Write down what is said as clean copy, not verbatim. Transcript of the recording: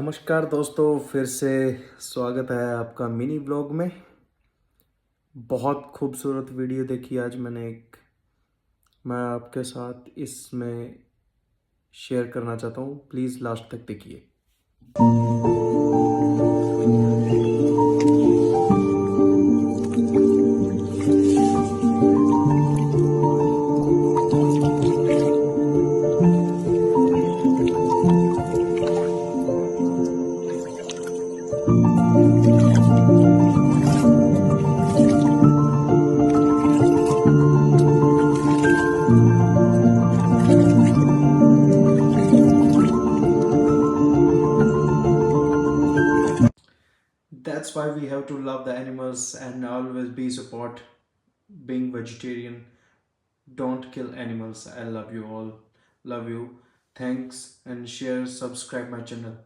नमस्कार दोस्तों, फिर से स्वागत है आपका मिनी ब्लॉग में। बहुत खूबसूरत वीडियो देखी आज मैंने मैं आपके साथ इसमें शेयर करना चाहता हूँ। प्लीज़ लास्ट तक देखिए। That's why we have to love the animals and always be support being vegetarian. Don't kill animals. I love you all. Love you. Thanks and share, subscribe my channel.